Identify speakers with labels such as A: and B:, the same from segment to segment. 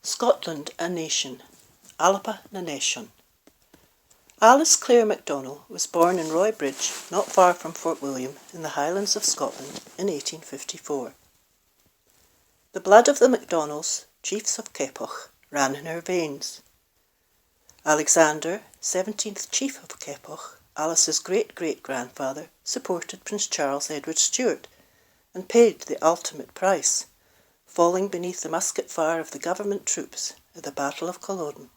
A: Scotland a Nation, Alapa na Nation. Alice Claire MacDonell was born in Roybridge, not far from Fort William, in the Highlands of Scotland in 1854. The blood of the MacDonells, chiefs of Keppoch, ran in her veins. Alexander, 17th Chief of Keppoch, Alice's great-great-grandfather, supported Prince Charles Edward Stuart and paid the ultimate price, falling beneath the musket fire of the government troops at the Battle of Culloden.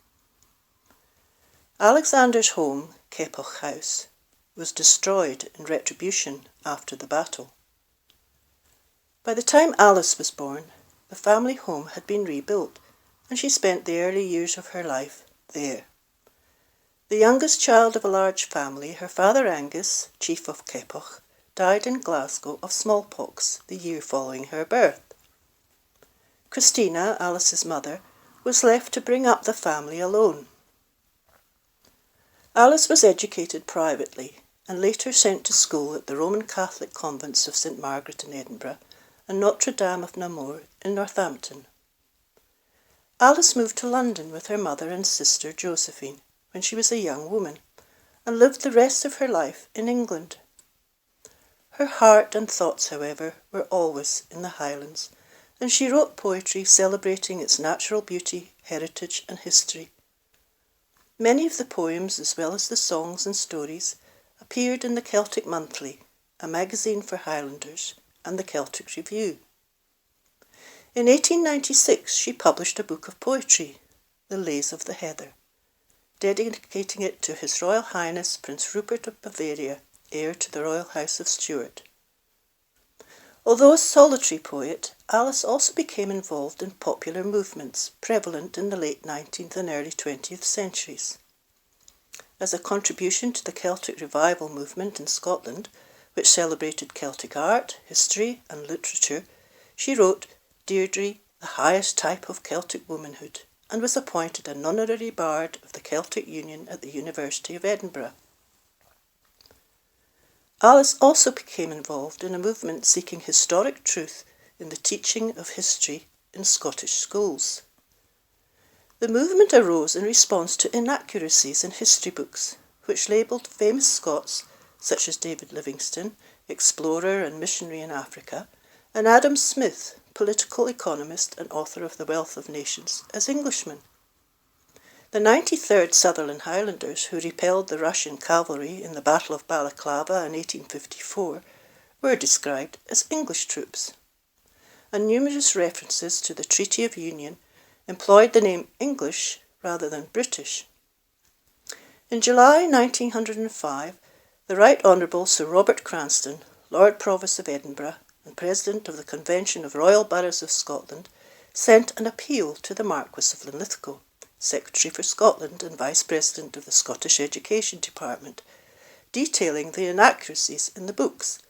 A: Alexander's home, Keppoch House, was destroyed in retribution after the battle. By the time Alice was born, the family home had been rebuilt, and she spent the early years of her life there. The youngest child of a large family, her father Angus, Chief of Keppoch, died in Glasgow of smallpox the year following her birth. Christina, Alice's mother, was left to bring up the family alone. Alice was educated privately and later sent to school at the Roman Catholic convents of St Margaret in Edinburgh and Notre Dame of Namur in Northampton. Alice moved to London with her mother and sister Josephine when she was a young woman and lived the rest of her life in England. Her heart and thoughts, however, were always in the Highlands, and she wrote poetry celebrating its natural beauty, heritage and history. Many of the poems, as well as the songs and stories, appeared in the Celtic Monthly, a magazine for Highlanders, and the Celtic Review. In 1896 she published a book of poetry, The Lays of the Heather, dedicating it to His Royal Highness Prince Rupert of Bavaria, heir to the Royal House of Stuart. Although a solitary poet, Alice also became involved in popular movements prevalent in the late 19th and early 20th centuries. As a contribution to the Celtic Revival movement in Scotland, which celebrated Celtic art, history and literature, she wrote Deirdre, the highest type of Celtic womanhood, and was appointed an honorary bard of the Celtic Union at the University of Edinburgh. Alice also became involved in a movement seeking historic truth in the teaching of history in Scottish schools. The movement arose in response to inaccuracies in history books, which labelled famous Scots such as David Livingstone, explorer and missionary in Africa, and Adam Smith, political economist and author of The Wealth of Nations, as Englishmen. The 93rd Sutherland Highlanders, who repelled the Russian cavalry in the Battle of Balaclava in 1854, were described as English troops, and numerous references to the Treaty of Union employed the name English rather than British. In July 1905, the Right Honourable Sir Robert Cranston, Lord Provost of Edinburgh and President of the Convention of Royal Boroughs of Scotland, sent an appeal to the Marquess of Linlithgow, Secretary for Scotland and Vice President of the Scottish Education Department, detailing the inaccuracies in the books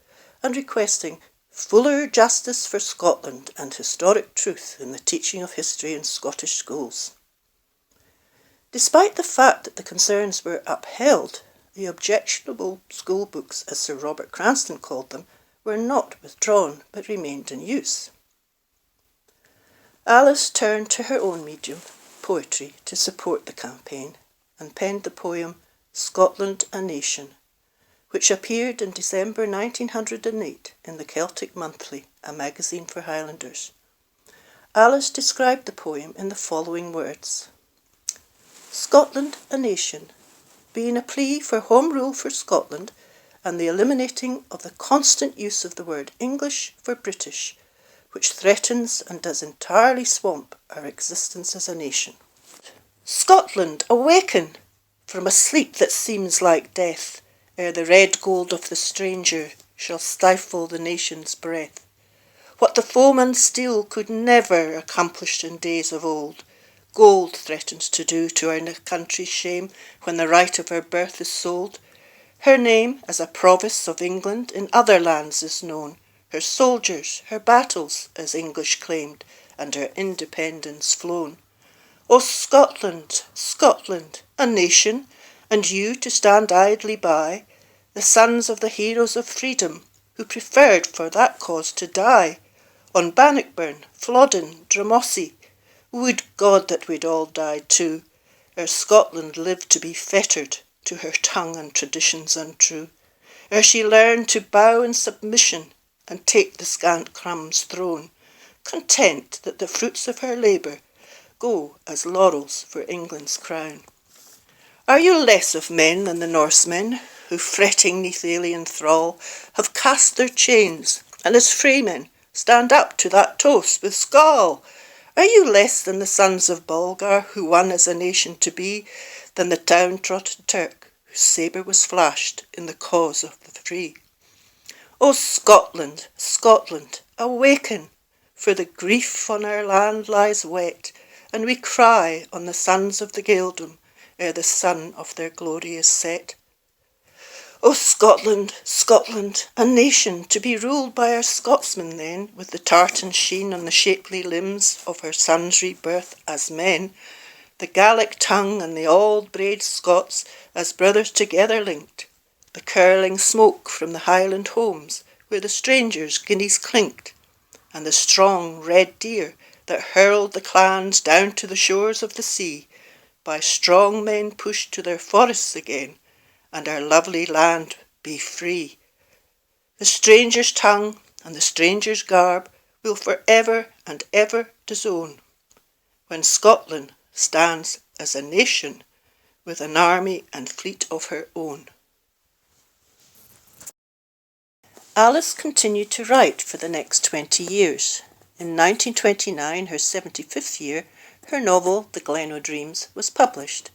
A: and requesting fuller justice for Scotland and historic truth in the teaching of history in Scottish schools. Despite the fact that the concerns were upheld, the objectionable school books, as Sir Robert Cranston called them, were not withdrawn but remained in use. Alice turned to her own medium, poetry, to support the campaign and penned the poem Scotland a Nation, which appeared in December 1908 in the Celtic Monthly, a magazine for Highlanders. Alice described the poem in the following words: Scotland a Nation, being a plea for Home Rule for Scotland and the eliminating of the constant use of the word English for British, which threatens and does entirely swamp our existence as a nation. Scotland, awaken from a sleep that seems like death, ere the red gold of the stranger shall stifle the nation's breath. What the foeman steel could never accomplish in days of old, gold threatens to do to our country's shame when the right of her birth is sold. Her name, as a province of England, in other lands is known, her soldiers, her battles, as English claimed, and her independence flown. O Scotland, Scotland, a nation, and you to stand idly by, the sons of the heroes of freedom, who preferred for that cause to die, on Bannockburn, Flodden, Drumossie, Would God that we'd all died too, ere Scotland lived to be fettered to her tongue and traditions untrue, ere she learned to bow in submission and take the scant crumbs thrown, content that the fruits of her labour go as laurels for England's crown. Are you less of men than the Norsemen, who, fretting 'neath alien thrall, have cast their chains, and as freemen stand up to that toast with Skål? Are you less than the sons of Bulgar, who won as a nation to be, than the down-trodden Turk, whose sabre was flashed in the cause of the free? O Scotland, Scotland, awaken! For the grief on our land lies wet, and we cry on the sons of the Gaeldom ere the sun of their glory is set. O Scotland, Scotland, a nation to be ruled by our Scotsmen then, with the tartan sheen on the shapely limbs of her sons' rebirth as men, the Gaelic tongue and the auld braid Scots as brothers together linked, the curling smoke from the Highland homes where the strangers' guineas clinked, and the strong red deer that hurled the clans down to the shores of the sea, by strong men pushed to their forests again, and our lovely land be free. The stranger's tongue and the stranger's garb will for ever and ever disown, when Scotland stands as a nation with an army and fleet of her own. Alice continued to write for the next 20 years. In 1929, her 75th year, her novel, The Glen o' Dreams, was published.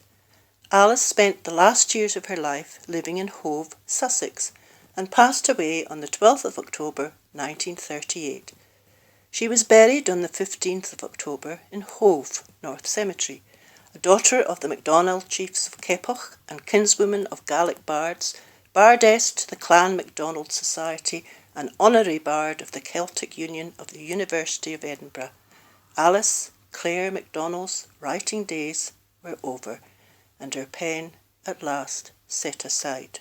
A: Alice spent the last years of her life living in Hove, Sussex, and passed away on the 12th of October 1938. She was buried on the 15th of October in Hove North Cemetery, a daughter of the MacDonell chiefs of Keppoch and kinswoman of Gaelic bards, bardess to the Clan MacDonald Society, and honorary bard of the Celtic Union of the University of Edinburgh. Alice Claire MacDonell's writing days were over, and her pen at last set aside.